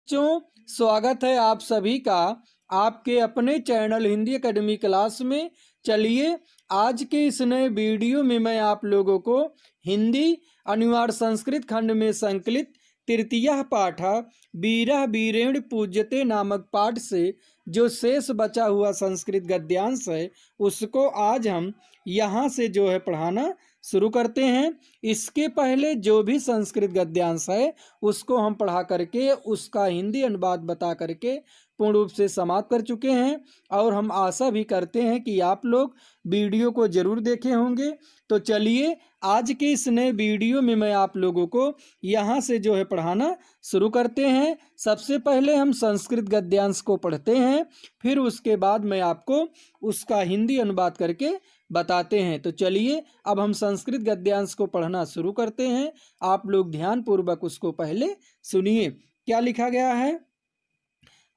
बच्चों, स्वागत है आप सभी का आपके अपने चैनल हिंदी एकेडमी क्लास में। चलिए, आज के इस नए वीडियो में मैं आप लोगों को हिंदी अनिवार्य संस्कृत खंड में संकलित तृतीय पाठ वीरः वीरेण पूज्यते नामक पाठ से जो शेष बचा हुआ संस्कृत गद्यांश है उसको आज हम यहाँ से जो है पढ़ाना शुरू करते हैं। इसके पहले जो भी संस्कृत गद्यांश है उसको हम पढ़ा करके उसका हिंदी अनुवाद बता करके पूर्ण रूप से समाप्त कर चुके हैं और हम आशा भी करते हैं कि आप लोग वीडियो को जरूर देखे होंगे। तो चलिए, आज के इस नए वीडियो में मैं आप लोगों को यहाँ से जो है पढ़ाना शुरू करते हैं। सबसे पहले हम संस्कृत गद्यांश को पढ़ते हैं, फिर उसके बाद मैं आपको उसका हिंदी अनुवाद करके बताते हैं। तो चलिए, अब हम संस्कृत गद्यांश को पढ़ना शुरू करते हैं। आप लोग ध्यान पूर्वक उसको पहले सुनिए। क्या लिखा गया है?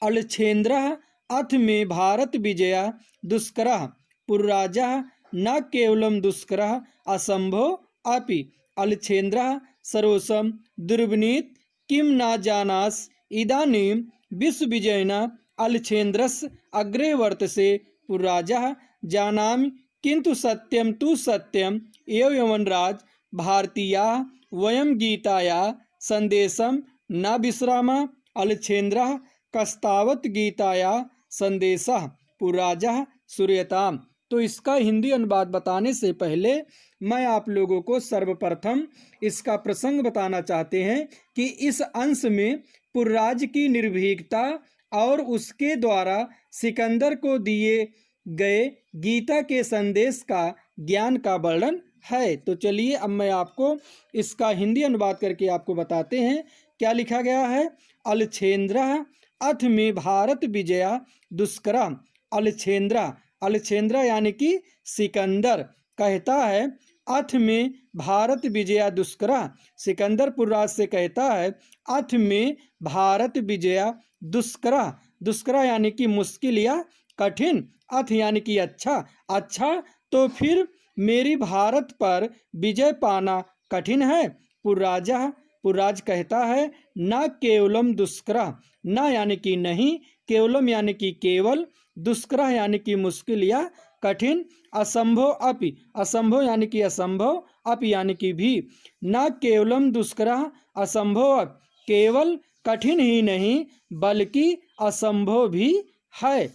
अलछेन्द्रः अथ में भारत विजया दुष्करः पुरराजः न केवलं दुष्करः असंभो अपि अलछेन्द्रः सरोसम दुर्विनीत किम न जानास इदानीं विश्वविजयेन अलछेन्द्रस्य अग्रे वर्तसे पुरराजः जानामि किंतु सत्यम तु सत्यम एव यमनराज भारतीयाः वयं गीतायाः संदेशं न विश्रामः अलछेन्द्रः कस्तावत गीताया संदेशः पुरराजः सूर्यताम। तो इसका हिंदी अनुवाद बताने से पहले मैं आप लोगों को सर्वप्रथम इसका प्रसंग बताना चाहते हैं कि इस अंश में पुरराज की निर्भीकता और उसके द्वारा सिकंदर को दिए गए गीता के संदेश का ज्ञान का वर्णन है। तो चलिए, अब मैं आपको इसका हिंदी अनुवाद करके आपको बताते हैं। क्या लिखा गया है? अलछेन्द्रः अथ में भारत विजया दुष्करा। अलछेन्द्रा यानी कि सिकंदर कहता है, अथ में भारत विजया दुष्करा। सिकंदर पुरराज से कहता है, अथ में भारत विजया दुष्करा। दुष्करा यानी कि मुश्किल या कठिन, अथ यानी कि अच्छा तो फिर मेरी भारत पर विजय पाना कठिन है। पुरराज कहता है, न केवलम दुष्करा, न यानी कि नहीं, केवलम यानी कि केवल, दुष्करा यानी कि मुश्किल या कठिन, असंभव अपि, असंभव यानी कि असंभव, अपि यानी कि भी, न केवलम दुष्करा असंभव, केवल कठिन ही नहीं बल्कि असंभव भी है।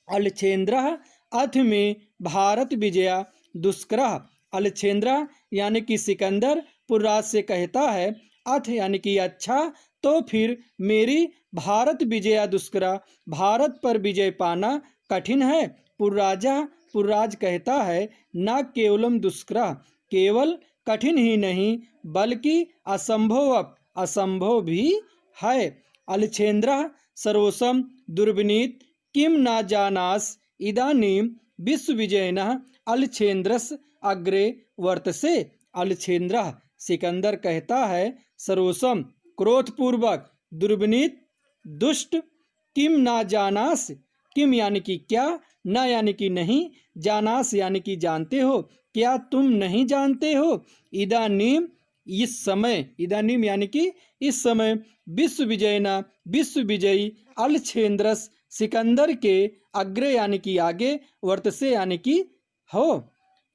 अलछेन्द्रः अथ में भारत विजया दुष्करा। अलछेन्द्र यानी कि सिकंदर पुरराज से कहता है, अथ यानी कि अच्छा तो फिर मेरी भारत विजया दुष्करा, भारत पर विजय पाना कठिन है। पुरराज कहता है, न केवलम दुष्करा, केवल कठिन ही नहीं बल्कि असंभव भी है। अलछेन्द्रः सरोसम दुर्विनीत किम न जानास इदानीं विश्वविजयेन अलछेन्द्रस्य अग्रे वर्तसे। अलछेन्द्रः सिकंदर कहता है, सरोसम क्रोधपूर्वक, दुर्विनीत दुष्ट, किम ना जानास, किम यानी कि क्या, न यानी कि नहीं, जानास यानी कि जानते हो, क्या तुम नहीं जानते हो, इदानीम इस समय, इदानीम यानी कि इस समय, विश्वविजयेन विश्वविजयी अलछेन्द्रस सिकंदर के अग्रे यानी कि आगे, वर्तसे यानी कि हो,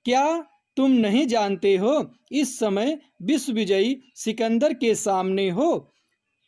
क्या तुम नहीं जानते हो, इस समय विश्वविजयी सिकंदर के सामने हो।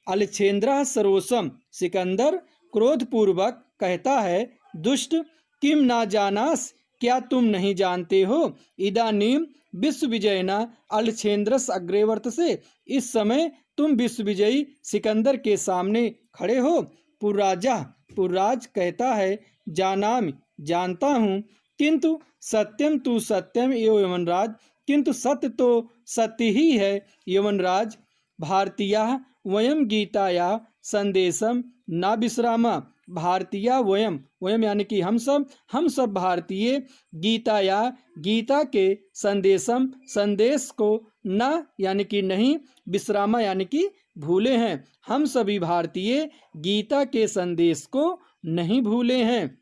अलछेन्द्रः सरोसम, सिकंदर क्रोधपूर्वक कहता है, दुष्ट, किम ना जानास, क्या तुम नहीं जानते हो, इदानीम विश्वविजयेन अलछेन्द्रस्य अग्रे वर्तसे, इस समय तुम विश्वविजयी सिकंदर के सामने खड़े हो। पुरराज कहता है, जानामि, जानता हूँ, किंतु सत्यम तु सत्यम एव यमनराज, किंतु सत्य तो सत्य ही है यमनराज। भारतीयाः वयम गीताया संदेशम न विश्रामा। भारतीय वयम यानी कि हम सब भारतीय, गीताया गीता के संदेश को, न यानी कि नहीं, विश्रामा यानी कि भूले हैं, हम सभी भारतीय गीता के संदेश को नहीं भूले हैं।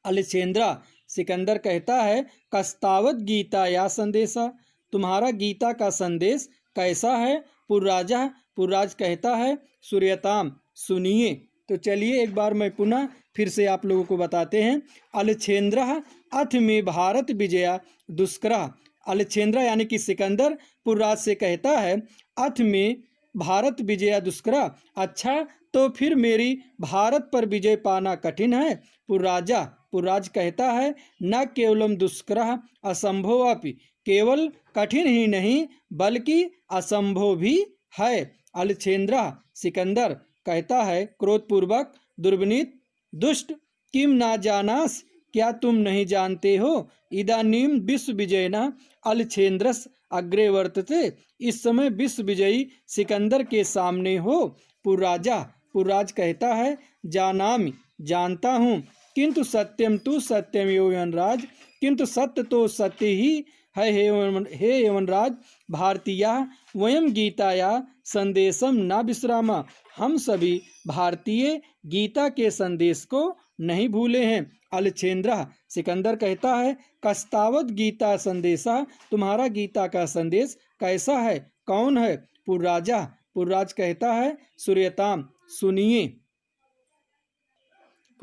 अलछेन्द्रा सिकंदर कहता है, कस्तावत गीता या संदेशा, तुम्हारा गीता का संदेश कैसा है। पुरराज कहता है, सूर्यताम, सुनिए। तो चलिए एक बार मैं पुनः फिर से आप लोगों को बताते हैं। अलछेन्द्रः अथ में भारत विजया दुष्करः। अलछेन्द्र यानी कि सिकंदर पुरराज से कहता है, अथ में भारत विजया दुष्करः, अच्छा तो फिर मेरी भारत पर विजय पाना कठिन है। पुरराज कहता है, न केवलम दुष्करः असंभव अपि, केवल कठिन ही नहीं बल्कि असंभव भी है। अलछेन्द्र सिकंदर कहता है क्रोधपूर्वक, दुर्विनीत दुष्ट, किम ना जानास, क्या तुम नहीं जानते हो, इदानीम विश्व विजयना अलछेन्द्रस अग्रे वर्तते, इस समय विश्व विजयी सिकंदर के सामने हो। पुरराज कहता है, जानामि, जानता हूँ, किंतु सत्यम तु सत्यम यवनराज, किंतु सत्य तो सत्य ही है हे यवनराज। भारतीया वयम गीताया संदेशम न विश्रामा, हम सभी भारतीय गीता के संदेश को नहीं भूले हैं। अलछेन्द्र सिकंदर कहता है, कस्तावत गीता संदेशा, तुम्हारा गीता का संदेश कैसा है, कौन है। पुरराज कहता है, सूर्यताम, सुनिए।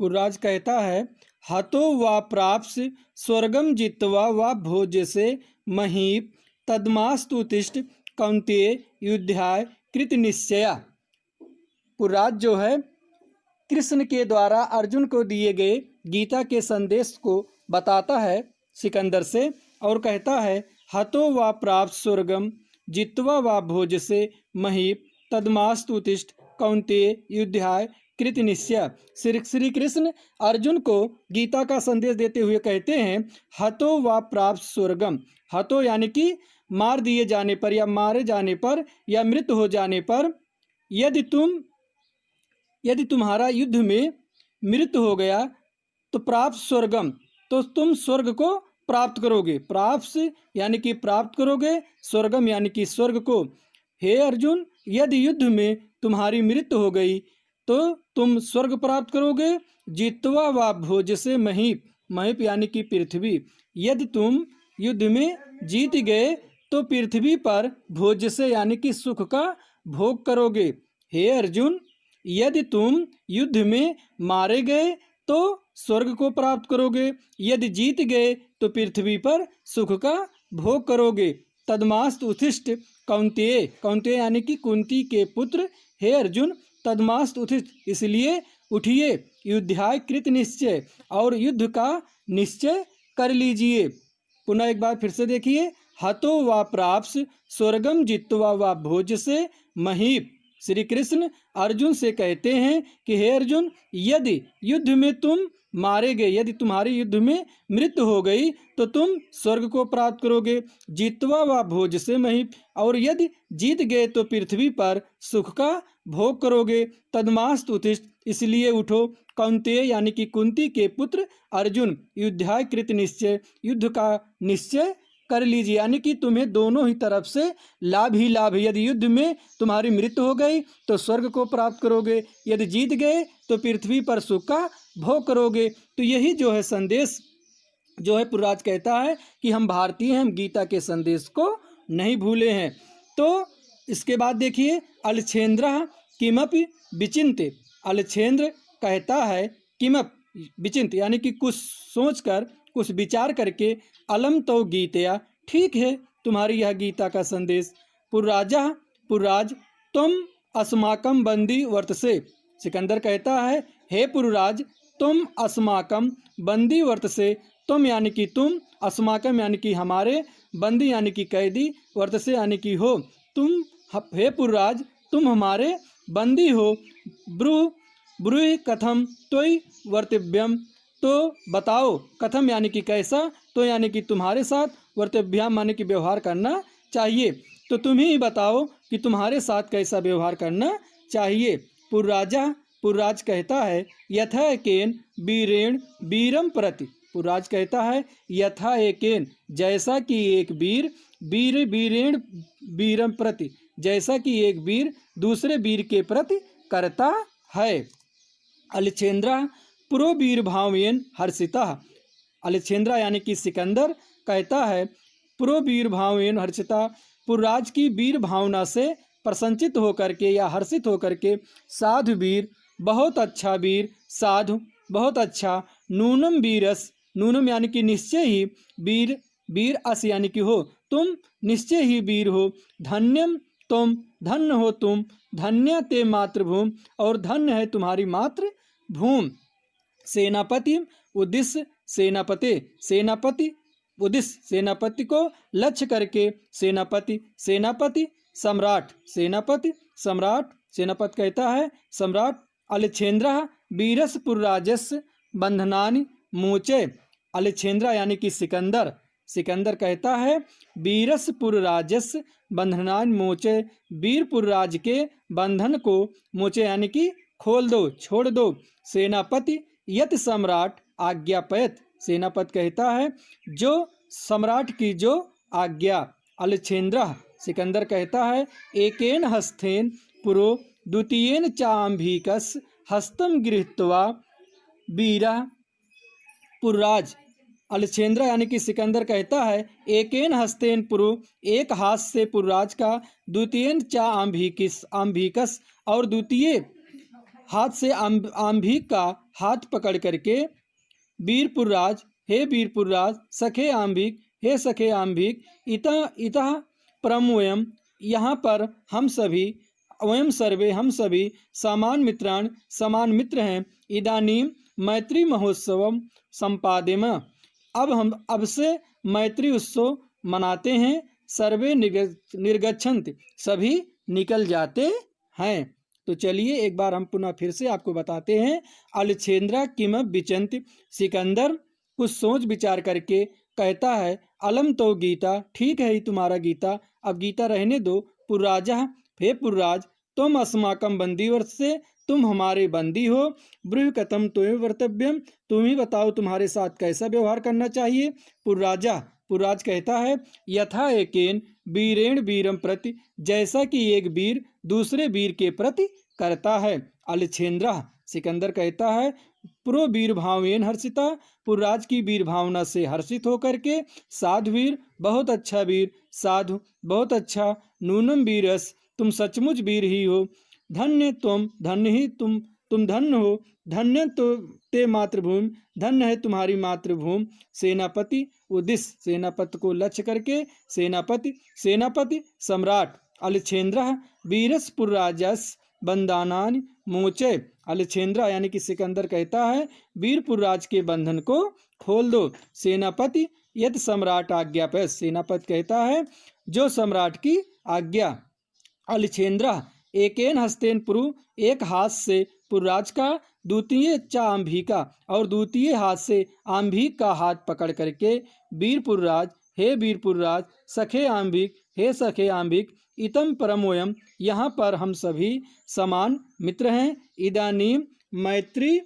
पुरराज कहता है, हतो वा प्राप्स स्वर्गम जित्वा वा भोज्यसे महीप, तद्मास्तुतिष्ठ कौन्तेय युद्धाय कृत निश्चया। पुरराज जो है कृष्ण के द्वारा अर्जुन को दिए गए गीता के संदेश को बताता है सिकंदर से और कहता है, हतो वा प्राप्त स्वर्गम जित्वा वा भोज्यसे महीप, तद्मास्तुतिष्ठ कौन्तेय युद्धाय कृत निश्चय। श्री कृष्ण अर्जुन को गीता का संदेश देते हुए कहते हैं, हतो वा प्राप्त स्वर्गम, हतो यानी कि मार दिए जाने पर या मारे जाने पर या मृत हो जाने पर, यदि तुम्हारा युद्ध में मृत्यु हो गया तो प्राप्त स्वर्गम, तो तुम स्वर्ग को प्राप्त करोगे। प्राप्त यानी कि प्राप्त करोगे, स्वर्गम यानी कि स्वर्ग को। हे अर्जुन, यदि युद्ध में तुम्हारी मृत्यु हो गई तो तुम स्वर्ग प्राप्त करोगे। जित्वा वा भोज से महीप, महीप यानी कि पृथ्वी, यदि तुम युद्ध में जीत गए तो पृथ्वी पर भोज से यानी कि सुख का भोग करोगे। हे अर्जुन, यदि तुम युद्ध में मारे गए तो स्वर्ग को प्राप्त करोगे, यदि जीत गए तो पृथ्वी पर सुख का भोग करोगे। तद्मास्त उत्तिष्ठ कौन्तेय, कौन्तेय यानी कि कुंती के पुत्र, हे अर्जुन तद्मास्त उत्तिष्ठ, इसलिए उठिए, युद्धाय कृत निश्चय, और युद्ध का निश्चय कर लीजिए। पुनः एक बार फिर से देखिए, हतो वा प्राप्स स्वर्गम जित्वा वा भोज से महीप। श्री कृष्ण अर्जुन से कहते हैं कि हे अर्जुन, यदि युद्ध में तुम मारे गए, यदि तुम्हारी युद्ध में मृत्यु हो गई तो तुम स्वर्ग को प्राप्त करोगे। जित्वा वा भोज से महीप, और यदि जीत गए तो पृथ्वी पर सुख का भोग करोगे। तद्मास्त उत्तिष्ठ, इसलिए उठो। कौन्तेय यानी कि कुंती के पुत्र अर्जुन, युद्धाय कृत निश्चय, युद्ध का निश्चय कर लीजिए, यानी कि तुम्हें दोनों ही तरफ से लाभ ही लाभ है। यदि युद्ध में तुम्हारी मृत्यु हो गई तो स्वर्ग को प्राप्त करोगे, यदि जीत गए तो पृथ्वी पर सुख का भोग करोगे। तो यही जो है संदेश जो है पुरराज कहता है कि हम भारतीय हैं, हम गीता के संदेश को नहीं भूले हैं। तो इसके बाद देखिए, अलछेन्द्र किमपि विचिन्त्य, अलछेन्द्र कहता है किमपि विचिन्त्य यानी कि कुछ सोचकर, कुछ विचार करके, अलम तो गीतया, ठीक है तुम्हारी यह गीता का संदेश। पुरराज तुम अस्माकम बंदी वर्तसे, सिकंदर कहता है हे पुरराज तुम अस्माकम बंदी वर्तसे, तुम यानी कि तुम, अस्माकम यानी कि हमारे, बंदी यानी कि कैदी, वर्तसे यानी कि हो, तुम हे पुरराज तुम हमारे बंदी हो। ब्रूहि कथम त्वयि वर्तव्यम, तो बताओ, कथम यानी कि कैसा, तो यानी कि तुम्हारे साथ, वर्तव्यम यानी कि व्यवहार करना चाहिए, तो तुम ही बताओ कि तुम्हारे साथ कैसा व्यवहार करना चाहिए। पुरराज कहता है यथा एकेन वीरेण वीरम प्रति, पुरराज कहता है यथा एकेन, जैसा कि एक वीर वीरेण वीरम प्रति, जैसा कि एक वीर दूसरे वीर के प्रति करता है। अलछेन्द्र पुरो वीर भावेन हर्षिता, अलछेन्द्र यानी कि सिकंदर कहता है पुरो वीर भावेन हर्षिता, पुरराज की वीर भावना से प्रसन्नचित होकर के या हर्षित होकर के साधु वीर, बहुत अच्छा वीर, साधु बहुत अच्छा, नूनम वीरस, नूनम यानी कि निश्चय ही, वीर वीर अस यानी कि हो, तुम निश्चय ही वीर हो, धन्यम तुम, धन्य हो तुम, धन्य ते मातृभूमि, और धन्य है तुम्हारी मातृभूमि। सेनापति उद्देश्य सेनापति, सेनापति उद्देश्य सेनापति को लक्ष्य करके सेनापति, सेनापति सम्राट, सेनापति सम्राट, सेनापति कहता है सम्राट। अलछेन्द्र वीरस पुरराजस्य बंधनानि मोचे, अलछेन्द्र यानी कि सिकंदर, सिकंदर कहता है वीरस पुरराजस्य बंधनानि मोचे, वीरपुर राज के बंधन को मोचे यानी कि खोल दो, छोड़ दो। सेनापति यत सम्राट आज्ञापयत, सेनापति कहता है जो सम्राट की जो आज्ञा। अलछेन्द्र सिकंदर कहता है एकेन हस्तेन पुरो द्वितीयेन चाम्भिकस हस्तम गृहीत्वा वीरा पुरराज। अलछेन्द्र यानी कि सिकंदर कहता है एकेन हस्तेन पुरु, एक हाथ से पुरराज का, द्वितीयेन चा आम्भिकिस, आम्भिकस और द्वितीय हाथ से आम्भिक का हाथ पकड़ करके, वीरपुरराज हे वीरपुरराज, सखे आम्भिक हे सखे आम्भिक, इतः इतः परमोयम यहाँ पर हम सभी, वयम सर्वे हम सभी, समान मित्रान समान मित्र हैं, इदानीम मैत्री महोत्सवम संपादेम, अब से मैत्री उत्सव मनाते हैं, सर्वे निर्गच्छन्ति, सभी निकल जाते हैं। तो चलिए एक बार हम पुनः फिर से आपको बताते हैं। अलछेन्द्र किम विचंत, सिकंदर कुछ सोच विचार करके कहता है अलम तो गीता, ठीक है ही तुम्हारा गीता, अब गीता रहने दो। पुरराजा हे पुरराज, तुम अस्माकम बंदीवर से, तुम हमारे बंदी हो। ब्रूह कथम तुम्हें वर्तव्यम, तुम ही बताओ तुम्हारे साथ कैसा व्यवहार करना चाहिए। पुरराजा, पुरराज कहता है यथा एकेन वीरेण वीरम प्रति, जैसा कि एक वीर दूसरे वीर के प्रति करता है। अलछेन्द्र सिकंदर कहता है पुरो वीर भावेन हर्षिता, पुरराज की वीर भावना से हर्षित होकर के, साधु वीर बहुत अच्छा वीर, साधु बहुत अच्छा, नूनम वीरस तुम सचमुच वीर ही हो, धन्य तुम, धन्य ही तुम धन्य हो, धन्य तो ते मातृभूमि, धन्य है तुम्हारी मातृभूमि। सेनापति उद्देश्य सेनापति को लक्ष्य करके सेनापति, सेनापति सम्राट। अलछेन्द्र वीरस पुरराजस बंदानानि मोचे, अलछेन्द्र यानी कि सिकंदर कहता है वीरपुरराज के बंधन को खोल दो। सेनापति यदि सम्राट आज्ञा पे, सेनापति कहता है जो सम्राट की आज्ञा। अलछेन्द्र एकेन हस्तेन पुरु, एक हाथ से पुरराज का, द्वितीय चा आम्भिका और द्वितीय हाथ से आम्भिक का हाथ पकड़ करके, वीरपुरराज हे वीरपुरराज, सखे आम्भिक हे सखे आम्भिक, इतम परमोयम यहाँ पर हम सभी समान मित्र हैं। इदानीम मैत्री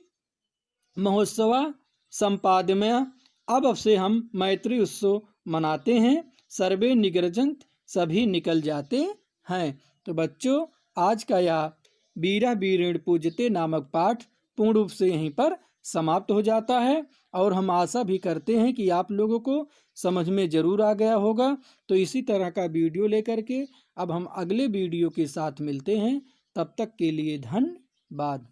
महोत्सवा संपादमय, अब से हम मैत्री उत्सव मनाते हैं। सर्वे निगर्जंत, सभी निकल जाते हैं। तो बच्चों आज का यह वीरा वीरेण पूजते नामक पाठ पूर्ण रूप से यहीं पर समाप्त हो जाता है और हम आशा भी करते हैं कि आप लोगों को समझ में ज़रूर आ गया होगा। तो इसी तरह का वीडियो लेकर के अब हम अगले वीडियो के साथ मिलते हैं। तब तक के लिए धन्यवाद।